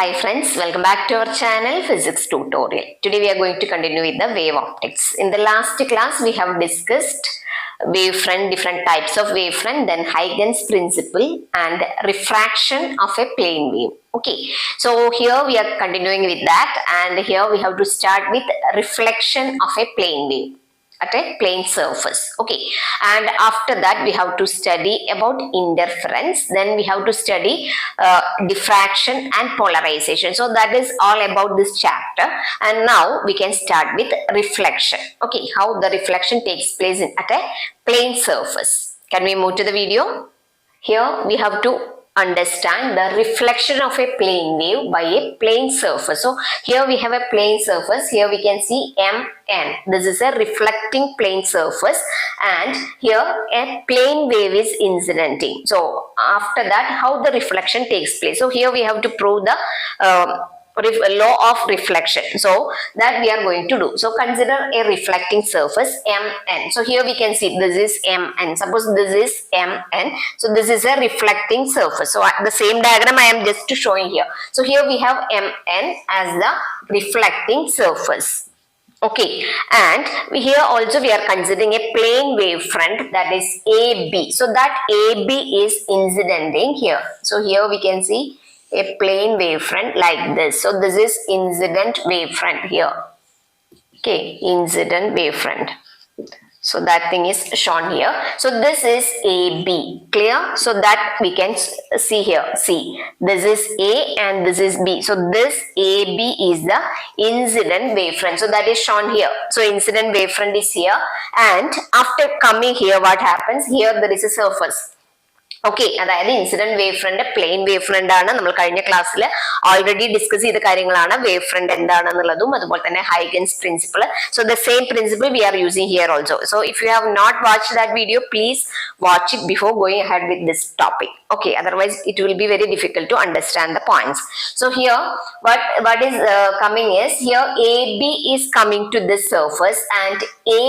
Hi friends, welcome back to our channel Physics Tutorial. Today we are going to continue with the wave optics. In the last class we have discussed wavefront, different types of wavefront, then Huygens principle and refraction of a plane wave. Okay, so here we are continuing with that, and here we have to start with reflection of a plane wave at a plane surface. Okay, and after that we have to study about interference, then we have to study diffraction and polarization. So that is all about this chapter, and now we can start with reflection. Okay, how the reflection takes place at a plane surface. Can we move to the video? Here we have to understand the reflection of a plane wave by a plane surface. So here we have a plane surface. Here we can see MN. This is a reflecting plane surface, and here a plane wave is incidenting. So after that, how the reflection takes place. So here we have to prove the law of reflection, so that we are going to do. So consider a reflecting surface MN. So here we can see this is MN. Suppose this is MN. So this is a reflecting surface. So the same diagram I am just showing here. So here we have MN as the reflecting surface. Okay, and here also we are considering a plane wave front, that is AB. So that AB is incidenting here. So here we can see a plane wavefront like this. So this is incident wavefront here. Okay, incident wavefront. So that thing is shown here. So this is AB. Clear? So that we can see here. See, this is A and this is B. So this AB is the incident wavefront. So that is shown here. So incident wavefront is here. And after coming here, what happens? Here there is a surface. Okay, അതായത് incident wave front plane wave front ആണ്. നമ്മൾ കഴിഞ്ഞ ക്ലാസ്സിൽ already discuss ചെയ്ത കാര്യങ്ങളാണ് wave front എന്താണെന്നുള്ളതും അതുപോലെ തന്നെ Huygens principle. So the same principle we are using here also. So if you have not watched that video, please watch it before going ahead with this topic. Okay, otherwise it will be very difficult to understand the points. So here what is coming is, here AB is coming to this surface, and A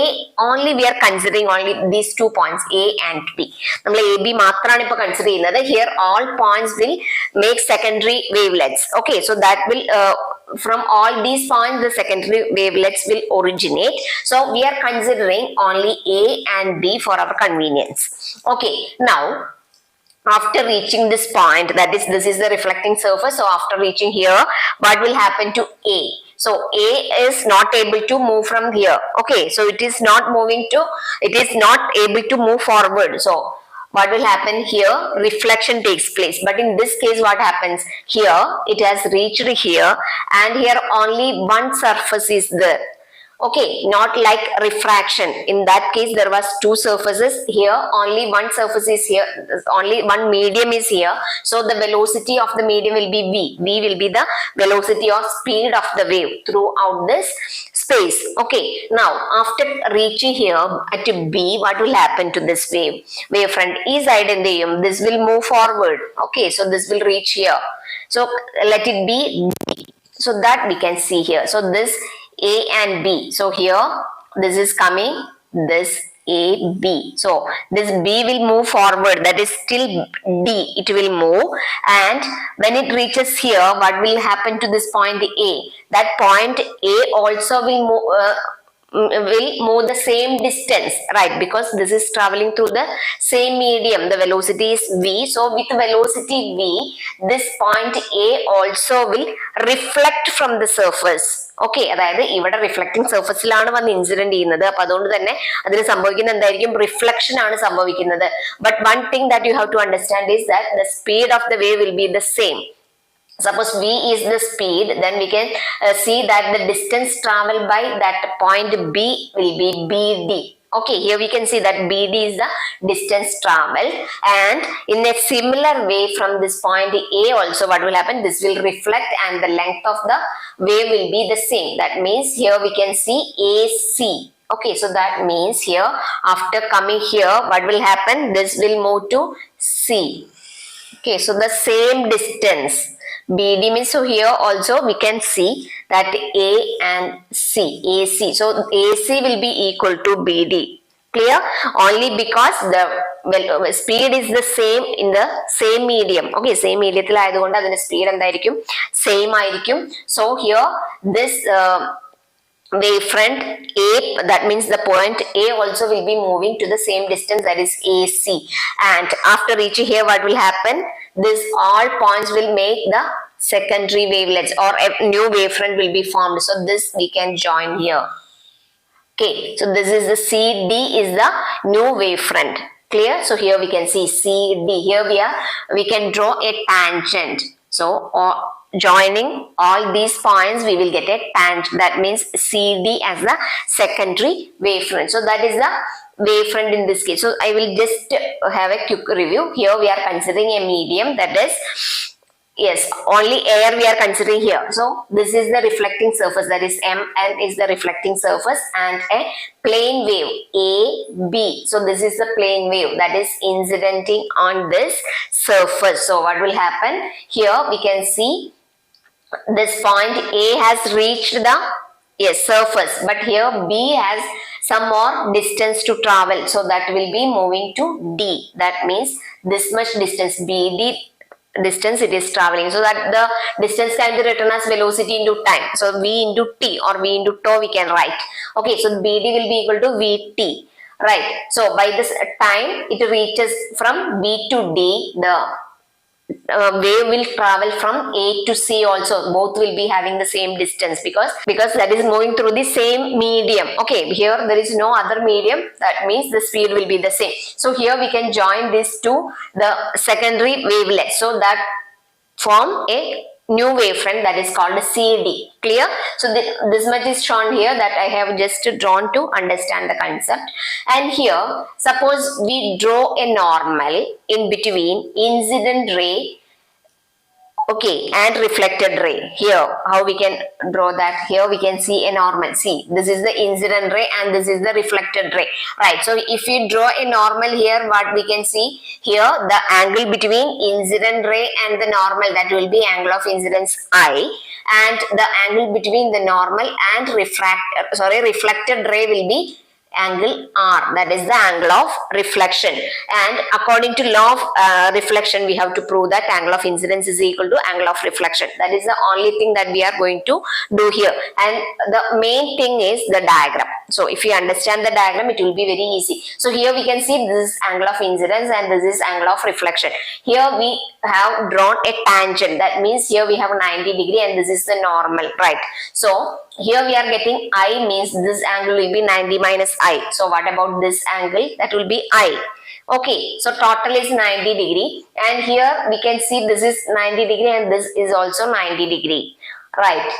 only we are considering only these 2 points, A and B. നമ്മൾ AB മാത്രമാണ് ഇപ്പോൾ consider ചെയ്യുന്നത്. Here all points will make secondary wavelets. Okay, so that will from all these points the secondary wavelets will originate. So we are considering only A and B for our convenience. Okay, now after reaching this point, that is, this is the reflecting surface. So after reaching here, what will happen to A? So A is not able to move from here. Okay, so it is not able to move forward. So what will happen here? Reflection takes place. But in this case, what happens? Here it has reached here, and here only one surface is there. Okay, not like refraction. In that case there was two surfaces. Here only one surface is here, only one medium is here. So the velocity of the medium will be v. V will be the velocity or speed of the wave throughout this space. Okay, now after reaching here at B, what will happen to this wavefront is identium. This will move forward. Okay, so this will reach here. So let it be B. So that we can see here. So this A and B. So here this is coming, this A, B. So this B will move forward, that is still D, it will move, and when it reaches here, what will happen to this point A? That point A also will move the same distance, right? Because this is traveling through the same medium. The velocity is v. So with velocity v, this point A also will reflect from the surface. Okay, അതായത് ഇവിടെ reflecting സർഫസിലാണ് വന്ന് incident ചെയ്യുന്നത്. അപ്പൊ അതുകൊണ്ട് തന്നെ അതിന് സംഭവിക്കുന്ന എന്തായിരിക്കും? റിഫ്ലക്ഷൻ ആണ് സംഭവിക്കുന്നത്. But one thing that you have to understand is that the speed of the wave will be the same. Suppose v is the speed, then we can see that the distance traveled by that point B will be BD. Okay, here we can see that BD is the distance traveled, and in a similar way from this point A also what will happen? This will reflect and the length of the wave will be the same. That means here we can see AC. Okay, so that means here after coming here, what will happen? This will move to C. Okay, so the same distance BD means, so here also we can see that A and C, AC. So AC will be equal to BD. Clear? Only because the speed is the same in the same medium. Okay, same medium ആയതുകൊണ്ട് അതിന്റെ speed എന്തായിരിക്കും? Same ആയിരിക്കും. So here this wavefront A, that means the point A also will be moving to the same distance, that is AC, and after reaching here what will happen? This all points will make the secondary wavelets, or a new wavefront will be formed. So this we can join here. Okay, so this is the CD is the new wavefront. Clear? So here we can see CD. Here we can draw a tangent. So joining all these points we will get a tangent. That means CD as the secondary wavefront. So that is the wavefront in this case. So I will just have a quick review. Here we are considering a medium, that is, yes, only air we are considering here. So this is the reflecting surface, that is MN is the reflecting surface, and a plane wave AB. So this is the plane wave that is incidenting on this surface. So what will happen? Here we can see this point A has reached the surface, but here B has some more distance to travel. So that will be moving to D. That means this much distance, BD distance it is traveling, so that the distance can be written as velocity into time. So V into T or V into tau we can write. Okay, so BD will be equal to VT, right? So by this time it reaches from B to D, the wave will travel from A to C also. Both will be having the same distance because that is moving through the same medium. Okay, here there is no other medium, that means the speed will be the same. So here we can join this to the secondary wavelet, so that form a new wavefront, that is called CD. Clear? So this much is shown here, that I have just drawn to understand the concept. And here suppose we draw a normal in between incident ray, okay, and reflected ray. Here how we can draw that? Here we can see a normal. See, this is the incident ray and this is the reflected ray, right? So if you draw a normal here, what we can see here, the angle between incident ray and the normal, that will be angle of incidence I, and the angle between the normal and reflected ray will be angle R, that is the angle of reflection. And according to law of reflection, we have to prove that angle of incidence is equal to angle of reflection. That is the only thing that we are going to do here, and the main thing is the diagram. So if you understand the diagram, it will be very easy. So here we can see this is angle of incidence and this is angle of reflection. Here we have drawn a tangent, that means here we have 90 degree and this is the normal, right? So here we are getting I, means this angle will be 90 minus I. So what about this angle? That will be I. Okay, so total is 90 degree, and here we can see this is 90 degree and this is also 90 degree, right?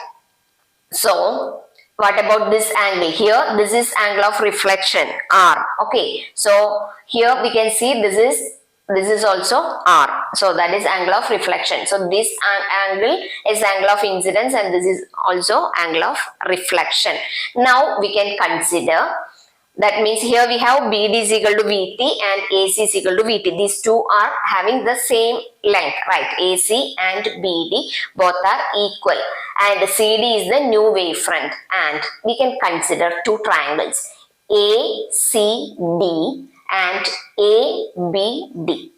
So what about this angle? Here this is angle of reflection R. Okay, so here we can see this is also R, so that is angle of reflection. So this angle is angle of incidence and this is also angle of reflection. Now we can consider, that means here we have BD is equal to VT and AC is equal to VT. These two are having the same length, right? AC and BD both are equal, and CD is the new wavefront, and we can consider two triangles ACD and ABD.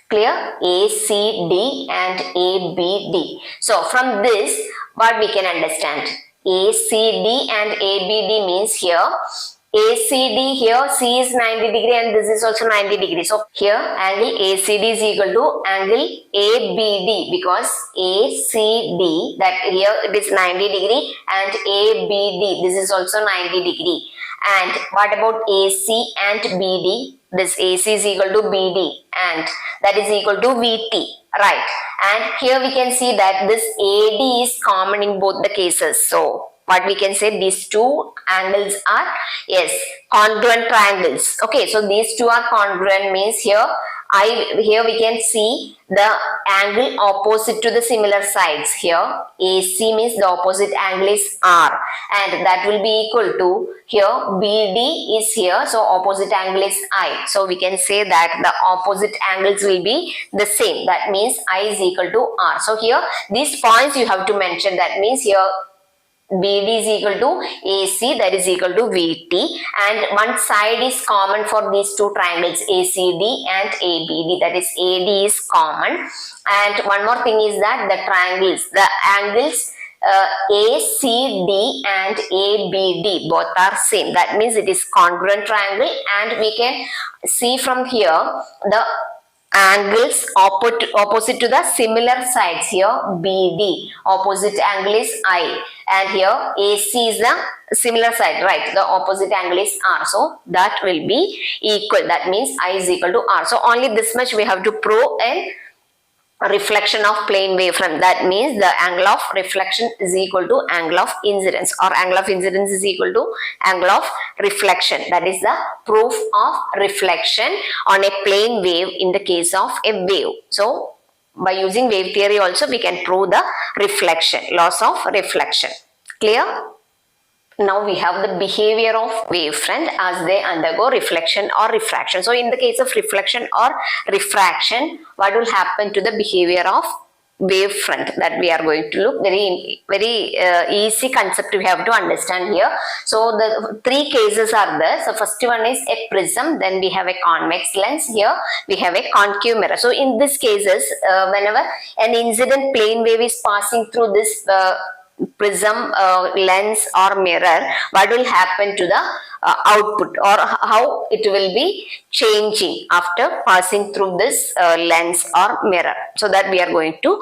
Clear? ACD and ABD. So from this what we can understand? ACD and ABD means here ACD, here C is 90 degree and this is also 90 degree. So here angle ACD is equal to angle ABD, because ACD, that here it is 90 degree, and ABD, this is also 90 degree. And what about AC and BD? This AC is equal to BD and that is equal to VT, right? And here we can see that this AD is common in both the cases. So what we can say, these two angles are, yes, congruent triangles. Okay, so these two are congruent means here we can see the angle opposite to the similar sides. Here AC means the opposite angle is R, and that will be equal to, here BD is here, so opposite angle is I. So we can say that the opposite angles will be the same. That means I is equal to R. So here these points you have to mention. That means here BD is equal to AC, that is equal to VT, and one side is common for these two triangles ACD and ABD, that is AD is common. And one more thing is that the angles ACD and ABD both are same, that means it is congruent triangle, and we can see from here the angles opposite to the similar sides. Here BD opposite angle is I, and here AC is the similar side, right? The opposite angle is R, so that will be equal, that means I is equal to R. So only this much we have to prove in reflection of plane wavefront. That means the angle of reflection is equal to angle of incidence, or angle of incidence is equal to angle of reflection. That is the proof of reflection on a plane wave in the case of a wave. So by using wave theory also we can prove the reflection, laws of reflection. Clear? Now we have the behavior of wavefront as they undergo reflection or refraction. So in the case of reflection or refraction, what will happen to the behavior of wavefront, that we are going to look. Very easy concept we have to understand here. So the three cases are there. So first one is a prism, then we have a convex lens, here we have a concave mirror. So in these cases, whenever an incident plane wave is passing through this prism, lens or mirror, what will happen to the output, or how it will be changing after passing through this lens or mirror. So that we are going to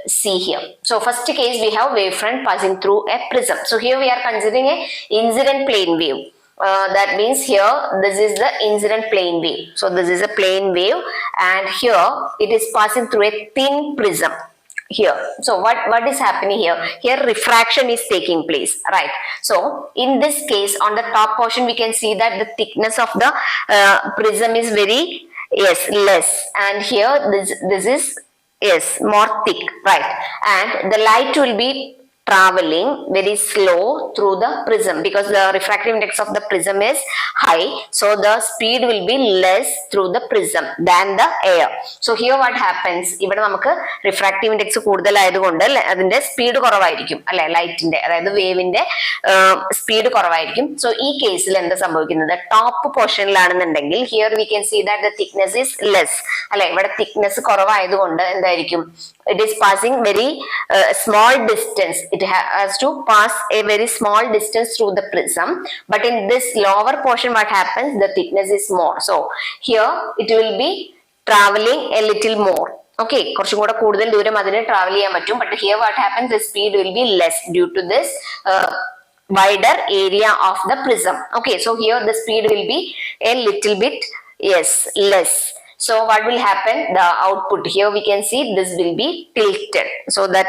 see here. So first case we have wavefront passing through a prism. So here we are considering a incident plane wave. That means here this is the incident plane wave. So this is a plane wave, and here it is passing through a thin prism here. So what is happening here? Here refraction is taking place, right? So in this case, on the top portion we can see that the thickness of the prism is very less, and here this is more thick, right? And the light will be traveling very slow through the prism because the refractive index of the prism is high, so the speed will be less through the prism than the air. So here what happens, ഇവിടെ നമുക്ക് refractive index കൂടുതലായതുകൊണ്ട് അതിന്റെ speed കുറവായിരിക്കും അല്ലെ, ലൈറ്റിന്റെ അതായത് വേവിന്റെ speed കുറവായിരിക്കും. സോ ഈ കേസിൽ എന്താ സംഭവിക്കുന്നത്, ടോപ്പ് പോർഷനിലാണെന്നുണ്ടെങ്കിൽ here we can see that the thickness is less അല്ലെ, ഇവിടെ തിക്നെസ് കുറവായതുകൊണ്ട് എന്തായിരിക്കും, it is passing very small distance. It has to pass a very small distance through the prism, but in this lower portion what happens, the thickness is more, so here it will be traveling a little more. Okay, കുറച്ചും കൂടെ കൂടുതൽ ദൂരം അതിനെ travel ചെയ്യാൻ പറ്റും. But here what happens, the speed will be less due to this wider area of the prism. Okay, so here the speed will be a little bit less. So what will happen, the output here we can see this will be tilted, so that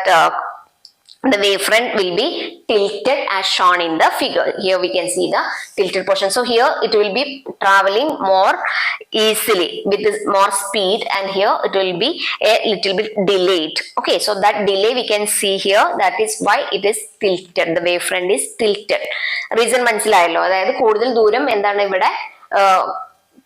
the wavefront will be tilted as shown in the figure. Here we can see the tilted portion. So here it will be traveling more easily with this more speed, and here it will be a little bit delayed. Okay, so that delay we can see here, that is why it is tilted, the wavefront is tilted. Reason മനസ്സിലായല്ലോ, അതായത് കൂടുതൽ ദൂരം എന്താണ് ഇവിടെ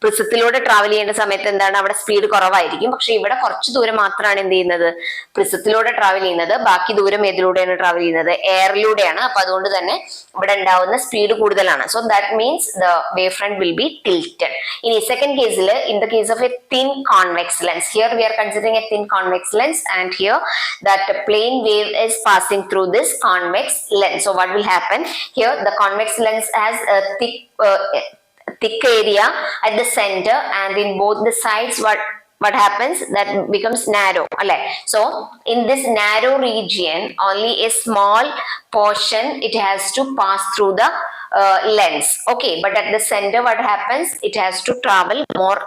പ്രിസത്തിലൂടെ travel ചെയ്യേണ്ട സമയത്ത് എന്താണ് അവിടെ സ്പീഡ് കുറവായിരിക്കും, പക്ഷെ ഇവിടെ കുറച്ച് ദൂരം മാത്രമാണ് എന്ത് ചെയ്യുന്നത്, പ്രിസത്തിലൂടെ ട്രാവൽ ചെയ്യുന്നത്. ബാക്കി ദൂരം ഏതിലൂടെയാണ് ട്രാവൽ ചെയ്യുന്നത്, എയറിലൂടെയാണ്. അപ്പൊ അതുകൊണ്ട് തന്നെ ഇവിടെ ഉണ്ടാവുന്ന സ്പീഡ് കൂടുതലാണ്. So that means the wave front will be tilted. ഇനി സെക്കൻഡ് കേസിൽ, in the case of a thin convex lens, here we are considering a thin convex lens, and here that plane wave is passing through this convex lens. So what will happen here, the convex lens has a thick area at the center, and in both the sides what happens, that becomes narrow. So in this narrow region only a small portion it has to pass through the lens. Okay, but at the center what happens, it has to travel more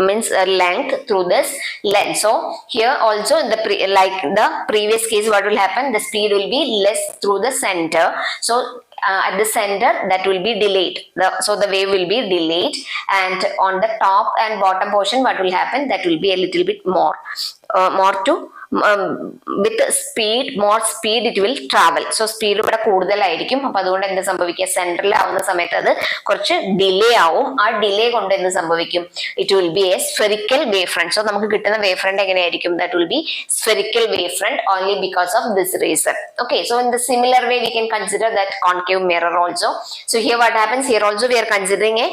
means a length through this lens. So here also in the like the previous case, what will happen, the speed will be less through the center. So at the center that will be delayed, so the wave will be delayed, and on the top and bottom portion what will happen, that will be a little bit more to with speed, more speed it will travel. So speed ഇവിടെ കൂടുതലായിരിക്കും. അപ്പൊ അതുകൊണ്ട് എന്ത് സംഭവിക്കുക, central ആവുന്ന സമയത്ത് അത് കുറച്ച് ഡിലേ ആവും. ആ ഡിലേ കൊണ്ട് എന്ത് സംഭവിക്കും, it will be a spherical wave front. So നമുക്ക് കിട്ടുന്ന വേവ് ഫ്രണ്ട് എങ്ങനെയായിരിക്കും, that will be spherical wavefront only because of this reason. Okay, so in the similar way we can consider that concave mirror also. So here what happens, here also we are considering a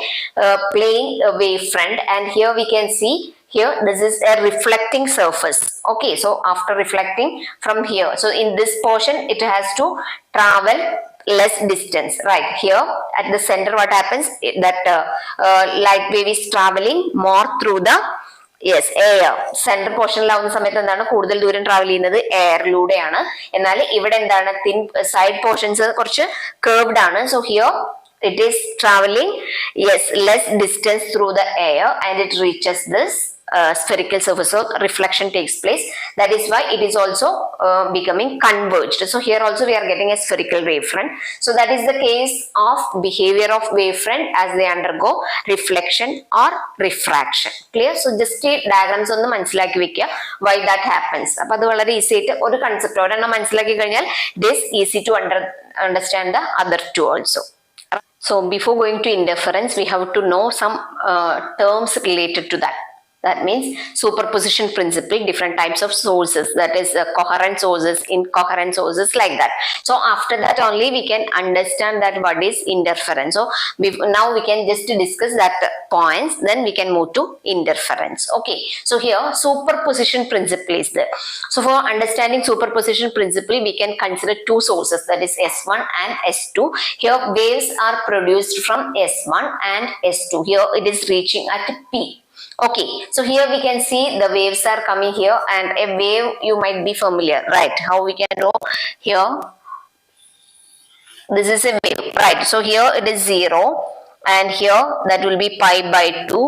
plane wavefront, and here we can see here this is a reflecting surface. Okay, so after reflecting from here, so in this portion it has to travel less distance. Right here at the center what happens, that light wave is traveling more through the air. Central പോർഷനിലാവുന്ന സമയത്ത് എന്താണ്, കൂടുതൽ ദൂരം travel ചെയ്യുന്നത് എയറിലൂടെയാണ്. എന്നാൽ ഇവിടെ എന്താണ്, thin side portions കുറച്ച് കേർവ്ഡ് ആണ്. So here it is traveling less distance through the air and it reaches this spherical surface. So reflection takes place. That is why it is also becoming converged. So here also we are getting a spherical wavefront. So that is the case of behavior of wavefront as they undergo reflection or refraction. Clear? So just diagrams ഒന്ന് മനസ്സിലാക്കി വെക്കുക, why that happens. അപ്പൊ അത് വളരെ easy ആയിട്ട് ഒരു concept ഒരെണ്ണം മനസ്സിലാക്കി കഴിഞ്ഞാൽ it is easy to understand the other two also. So before going to interference, we have to know some terms related to that. That means superposition principle, different types of sources, that is coherent sources, incoherent sources, like that. So after that only we can understand that what is interference. So now we can just discuss that points, then we can move to interference. Okay, so here superposition principle is there. So for understanding superposition principle, we can consider two sources, that is S1 and S2. Here waves are produced from S1 and S2. Here it is reaching at P. Okay, so here we can see the waves are coming here, and a wave you might be familiar, right? How we can know here, this is a wave, right? So here it is 0, and here that will be pi by 2,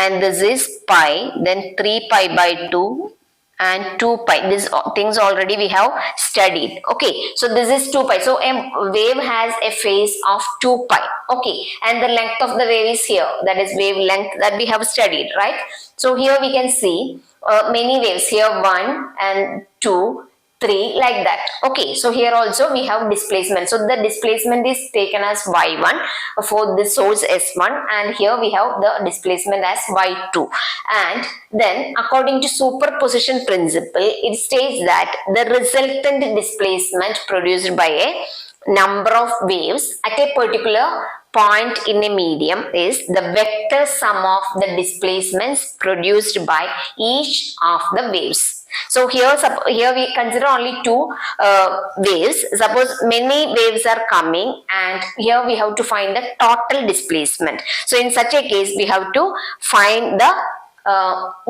and this is pi, then 3 pi by 2 and 2 pi. These things already we have studied. Okay, so this is 2 pi. So a wave has a phase of 2 pi. Okay, and the length of the wave is here, that is wavelength that we have studied, right? So here we can see many waves here, 1 and 2, 3, like that. Okay, so here also we have displacement. So the displacement is taken as y1 for this source S1, and here we have the displacement as y2. And then according to superposition principle, it states that the resultant displacement produced by a number of waves at a particular point in a medium is the vector sum of the displacements produced by each of the waves. So here we consider only two waves. Suppose many waves are coming, and here we have to find the total displacement. So in such a case we have to find the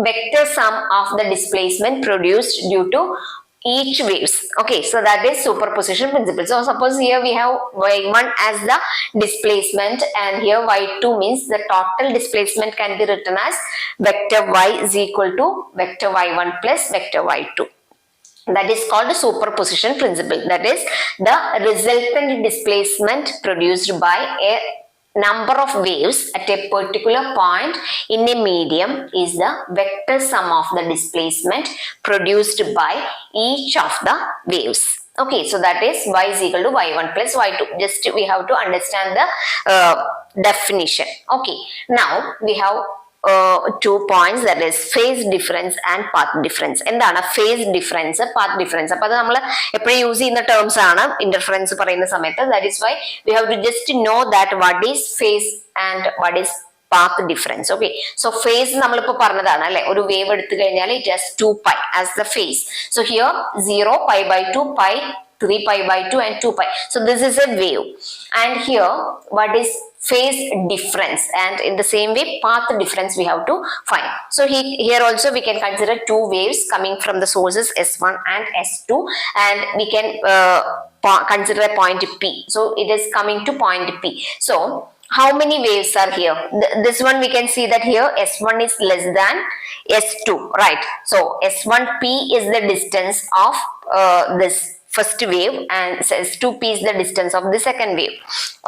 vector sum of the displacement produced due to each waves. Okay, so that is superposition principle. So suppose here we have y1 as the displacement, and here y2 means the total displacement can be written as vector y is equal to vector y1 plus vector y2. That is called the superposition principle. That is the resultant displacement produced by a number of waves at a particular point in a medium is the vector sum of the displacement produced by each of the waves. Okay, so that is y is equal to y1 plus y2. Just we have to understand the definition. Okay, now we have 2 points, that is phase difference and path difference. എന്താണ് phase difference, path difference? അപ്പോൾ അത് നമ്മൾ എപ്പോഴും use ചെയ്യുന്ന terms ആണ് interference പറയുന്ന സമയത്ത്. That is why we have to just know that what is phase and what is path difference. Okay, so phase നമ്മളിപ്പോ പറഞ്ഞതാണ് അല്ലെ, ഒരു വേവ് എടുത്തു കഴിഞ്ഞാൽ it has 2 pi as the phase. So here 0, pi by 2, pi, 3 pi by 2 and 2 pi. So this is a wave, and here what is phase difference, and in the same way path difference we have to find. So here also we can consider two waves coming from the sources S1 and S2, and we can consider a point P. So it is coming to point P. So how many waves are here? This one we can see that here S1 is less than S2, right? So S1P is the distance of this first wave, and S2P is the distance of the second wave.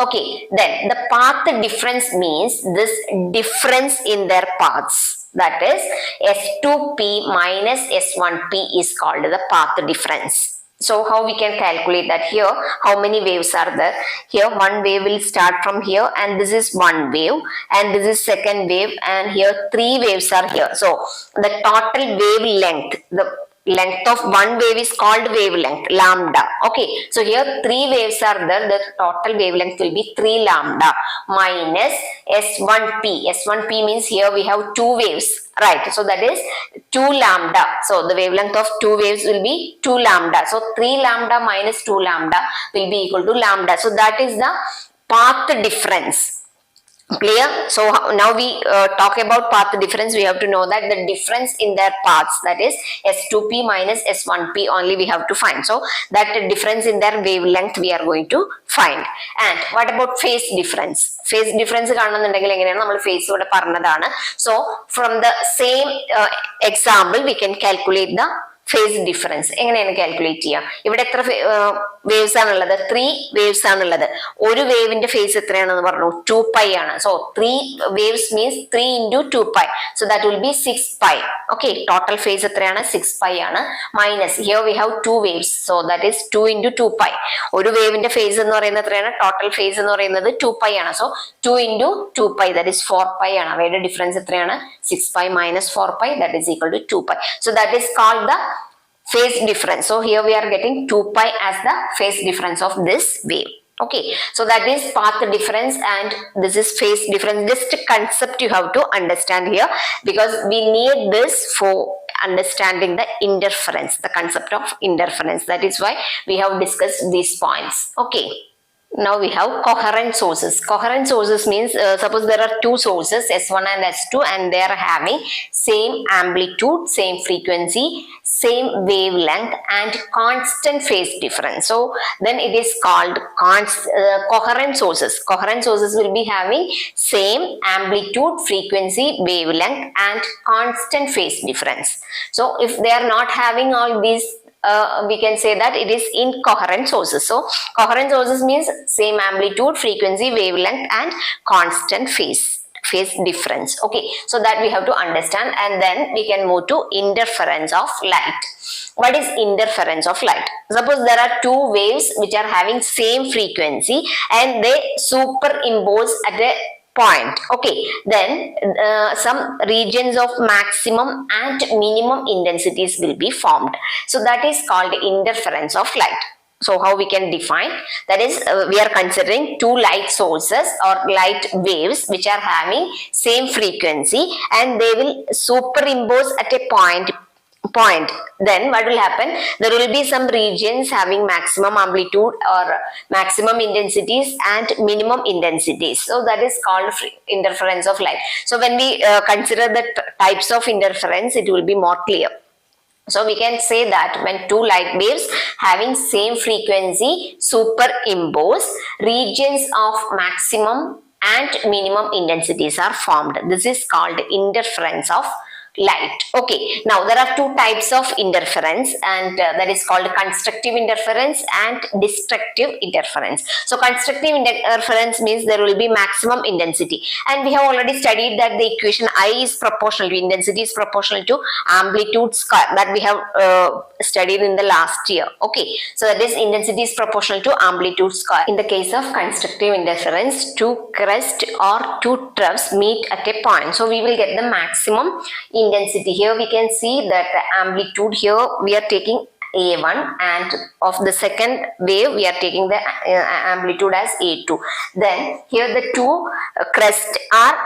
Okay, then the path difference means this difference in their paths. That is S2P minus S1P is called the path difference. So how we can calculate that? Here, how many waves are there? Here one wave will start from here, and this is one wave, and this is second wave, and here three waves are here. So the total wavelength, the length of one wave is called wavelength, lambda. Okay, so here three waves are there, the total wavelength will be 3 lambda minus S1P. S1P means here we have two waves, right? So that is 2 lambda. So the wavelength of two waves will be 2 lambda. So 3 lambda minus 2 lambda will be equal to lambda. So that is the path difference. Clear? So now we talk about path difference. We have to know that the difference in their paths, that is S2P minus S1P only we have to find. So that difference in their wavelength we are going to find. And what about phase difference? Phase difference കാണുന്നുണ്ടെങ്കിൽ എങ്ങനെയാണ് നമ്മൾ phase ഇവിടെ പറഞ്ഞതാണ്. So from the same example we can calculate the phase difference. എങ്ങനെയാണ് calculate ചെയ്യുക? ഇവിടെ എത്ര waves ആണുള്ളത്? 3 വേവ്സ് ആണുള്ളത്. ഒരു വേവിന്റെ ഫേസ് എത്രയാണെന്ന് പറഞ്ഞു? 2π ആണ്. So 3 waves means 3 into 2π. So that will be 6π. Okay, total phase എത്രയാണ്? 6π ആണ്. Minus here we have 2 waves. So that is 2 into 2π. ഒരു വേവിന്റെ ഫേസ് എന്ന് പറയുന്നത് എത്രയാണ്? ടോട്ടൽ ഫേസ് എന്ന് പറയുന്നത് 2π ആണ്. സോ 2 into 2π, that is 4π ആണ്. അവയുടെ ഡിഫറൻസ് എത്രയാണ്? 6π minus 4π, that is equal to 2π. So that is called the phase difference. So here we are getting 2π as the phase difference of this wave. Okay, so that is path difference and this is phase difference. Just concept you have to understand here, because we need this for understanding the interference, the concept of interference. That is why we have discussed these points. Okay. Now we have coherent sources. Coherent sources means suppose there are two sources S1 and S2 and they are having same amplitude, same frequency, same wavelength and constant phase difference. So then it is called coherent sources. Coherent sources will be having same amplitude, frequency, wavelength and constant phase difference. So if they are not having all these, we can say that it is incoherent sources. So coherent sources means same amplitude, frequency, wavelength and constant phase difference. Okay, so that we have to understand, and then we can move to interference of light. What is interference of light? Suppose there are two waves which are having same frequency and they superimpose at a point. Okay, then some regions of maximum and minimum intensities will be formed. So that is called interference of light. So how we can define? That is we are considering two light sources or light waves which are having same frequency and they will superimpose at a point. Then what will happen? There will be some regions having maximum amplitude or maximum intensities and minimum intensities. So that is called interference of light. So when we consider the types of interference, it will be more clear. So we can say that when two light waves having same frequency superimpose, regions of maximum and minimum intensities are formed. This is called interference of light. Okay, now there are two types of interference and that is called constructive interference and destructive interference. So constructive interference means there will be maximum intensity, and we have already studied that the equation I is proportional to intensity is proportional to amplitude square, that we have studied in the last year. Okay, so that is intensity is proportional to amplitude square. In the case of constructive interference, two crests or two troughs meet at a point, so we will get the maximum intensity. Here we can see that the amplitude, here we are taking A1 and of the second wave we are taking the amplitude as A2. Then here the two crests are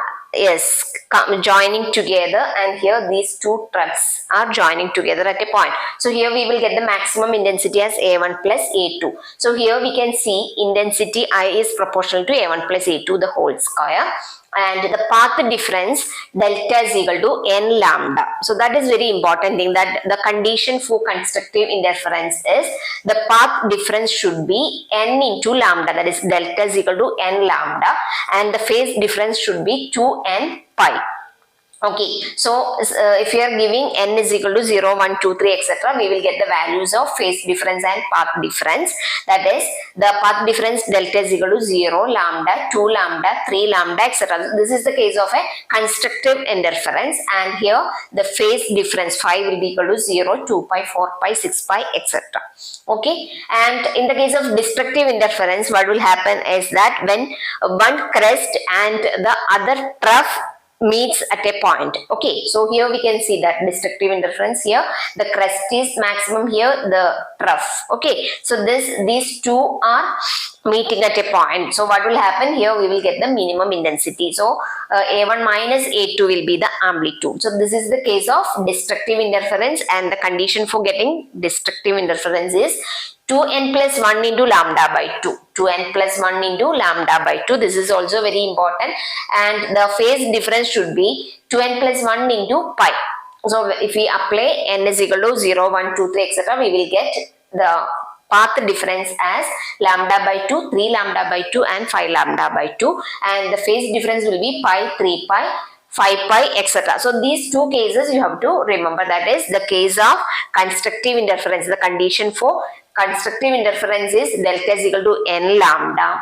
joining together, and here these two troughs are joining together at a point. So here we will get the maximum intensity as A1 plus A2. So here we can see intensity I is proportional to A1 plus A2 the whole square, and the path difference delta is equal to n lambda. So that is very important thing, that the condition for constructive interference is the path difference should be n into lambda, that is delta is equal to n lambda, and the phase difference should be 2n pi. Okay, so if you are giving n is equal to 0, 1, 2, 3, etc., we will get the values of phase difference and path difference. That is, the path difference delta is equal to 0, lambda, 2 lambda, 3 lambda, etc. This is the case of a constructive interference, and here the phase difference phi will be equal to 0, 2 pi, 4 pi, 6 pi, etc. Okay, and in the case of destructive interference, what will happen is that when one crest and the other trough meets at a point. Okay, so here we can see that destructive interference, here the crest is maximum, here the trough. Okay, so these two are meeting at a point. So what will happen here? We will get the minimum intensity. So A1 minus A2 will be the amplitude. So this is the case of destructive interference, and the condition for getting destructive interference is 2n plus 1 into lambda by 2. 2n plus 1 into lambda by 2. This is also very important, and the phase difference should be 2n plus 1 into pi. So if we apply n is equal to 0, 1, 2, 3, etc., we will get the path difference as lambda by 2, 3 lambda by 2 and 5 lambda by 2, and the phase difference will be pi, 3 pi, 5 pi, etc. So these two cases you have to remember. That is the case of constructive interference. The condition for constructive interference is delta is equal to n lambda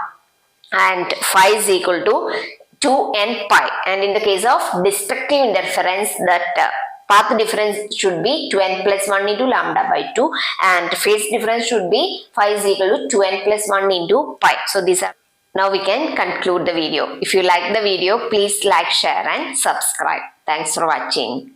and phi is equal to 2n pi, and in the case of destructive interference, that path difference should be 2n plus 1 into lambda by 2, and phase difference should be phi is equal to 2n plus 1 into pi. So these are, now we can conclude the video. If you like the video, please like, share and subscribe. Thanks for watching.